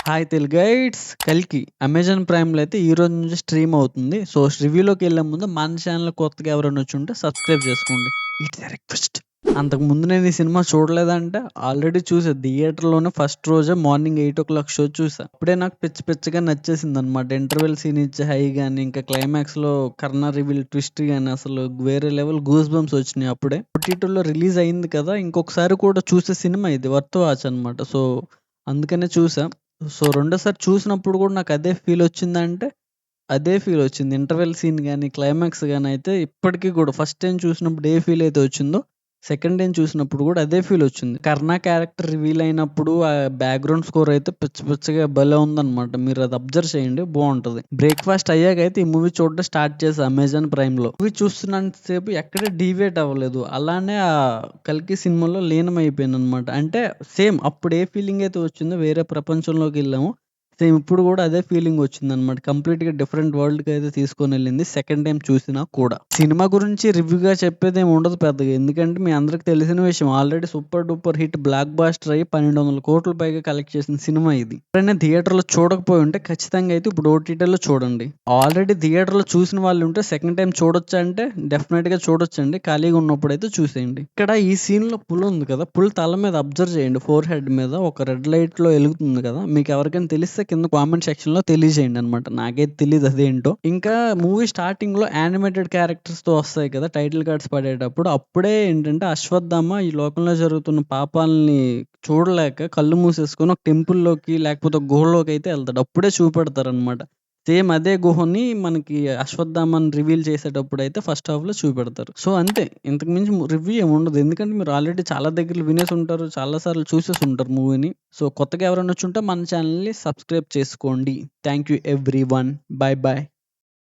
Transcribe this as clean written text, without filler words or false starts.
Hi తెలుగైట్స్! 'కల్కి' Amazon ప్రైమ్‌లో అయితే ఈ రోజు నుంచి స్ట్రీమ్ అవుతుంది. సో, రివ్యూలోకెళ్ళే ముందు మన ఛానెల్ కొత్తగా ఎవరైనా వచ్చుంటే సబ్స్క్రైబ్ చేసుకోండి. It's a request. అంతకుముందు నేను ఈ సినిమా చూడలేదంటే ఆల్రెడీ చూసా. థియేటర్‌లోనే ఫస్ట్ రోజే మార్నింగ్ 8:00 షో చూసా. అప్పుడే నాకు పిచ్చి పిచ్చిగా నచ్చేసిందనమాట. ఇంటర్వెల్ సీన్ ఇచ్చే హై గాని, ఇంకా క్లైమాక్స్‌లో కర్ణ రివీల్ ట్విస్ట్ గాని అసలు వేరే లెవెల్ గూస్ బంప్స్ వచ్చినాయి అప్పుడే. ఓటీటీలో రిలీజ్ అయింది కదా! ఇంకొకసారి కూడా చూసే సినిమా ఇది. వర్త్ వాచ్ అనమాట. సో, అందుకనే చూసా. సో, రెండోసారి చూసినప్పుడు గూడా నాకదే ఫీలొచ్చిందంటే, అదే ఫీలొచ్చింది. ఇంటర్వెల్ సీన్ గాని, క్లైమాక్స్ గాని అయితే ఇప్పటికి గూడా ఫస్ట్ టైమ్ చూసినప్పుడు ఏ ఫీలయితే వచ్చిందో, సెకండ్ టైమ్ చూసినప్పుడు గూడా అదే ఫీలొచ్చింది. కర్ణ క్యారెక్టర్ రివీల్ అయినప్పుడు ఆ బ్యాక్‌గ్రౌండ్ స్కోర్ అయితే పిచ్చి పిచ్చిగా భలే ఉందనమాట. మీరది అబ్జర్వ్ చేయండి బావుంటది. బ్రేక్‌ఫాస్ట్ అయ్యాకైతే ఈ మూవీ చూడడం స్టార్ట్ చేశా అమెజాన్ ప్రైమ్‌లో. మూవీ చూస్తున్నంత సేపు ఎక్కడ డీవియేట్ అవ్వలేదు. అలానే 'కల్కి' సినిమాలో లీనమైపోయాననమాట. అంటే సేమ్ అప్పుడు ఏ ఫీలింగ్ అయితే వచ్చిందో వేరే ప్రపంచంలోకెళ్ళాము. సేమ్ ఇప్పుడు గూడా అదే ఫీలింగొచ్చిందనమాట. కంప్లీట్‌గా డిఫరెంట్ వరల్డ్‌కయితే తీసుకొనెళ్ళింది సెకండ్ టైమ్ చూసినా కూడా. సినిమా గురించి రివ్యూగా చెప్పేదేమి ఉండదు పెద్దగా. ఎందుకంటే మీ అందరికి తెలిసిన విషయం. Already super duper hit block buster అయ్యి 1,200,00,00,000 పైగా కలెక్ట్ చేసిన సినిమా ఇది. ఎవరైనా థియేటర్‌లో చూడకపోయుంటే ఖచ్చితంగా అయితే ఇప్పుడు ఓటీటీలో చూడండి. ఆల్రెడీ థియేటర్‌లో చూసిన వాళ్ళుంటే సెకండ్ టైమ్ చూడొచ్చా అంటే డెఫినెట్‌గా చూడొచ్చండి. ఖాళీగా ఉన్నప్పుడైతే చూసేయండి. ఇక్కడ ఈ సీన్‌లో పులుంది కదా! పులి తల మీద అబ్జర్వ్ చేయండి. ఫోర్ హెడ్ మీద ఒక రెడ్ లైట్‌లో ఎలుగుతుంది కదా! మీకెవరికైనా తెలిస్తే కింద కామెంట్ సెక్షన్‌లో తెలియజేయండనమాట. నాకైతే తెలీదు అదేంటో. ఇంకా మూవీ స్టార్టింగ్‌లో యానిమేటెడ్ క్యారెక్టర్స్‌తో వస్తాయి కదా! టైటిల్ కార్డ్స్ పడేటప్పుడు అప్పుడే ఏంటంటే అశ్వత్థామ ఈ లోకంలో జరుగుతున్న పాపాల్ని చూడలేక కళ్ళు మూసేసుకొని ఒక టెంపుల్‌లోకి లేకపోతే ఒక గుహలోకైతే ఎళ్తాడు. అప్పుడే చూపెడతారనమాట. సేమ్ అదే గుహని మనకి అశ్వత్థామని రివీల్ చేసేటప్పుడైతే ఫస్ట్ హాఫ్‌లో చూపెడతారు. సో, అంతే. ఇంతకు మించి రివ్యూ ఏముండదు. ఎందుకంటే మీరు ఆల్రెడీ చాలా దగ్గరలో వినేసుంటారు. చాలా సార్లు చూసేసుంటారు మూవీని. సో, కొత్తగా ఎవరైనా వచ్చుంటే మన ఛానెల్‌ని సబ్స్క్రైబ్ చేసుకోండి. Thank you everyone. By by.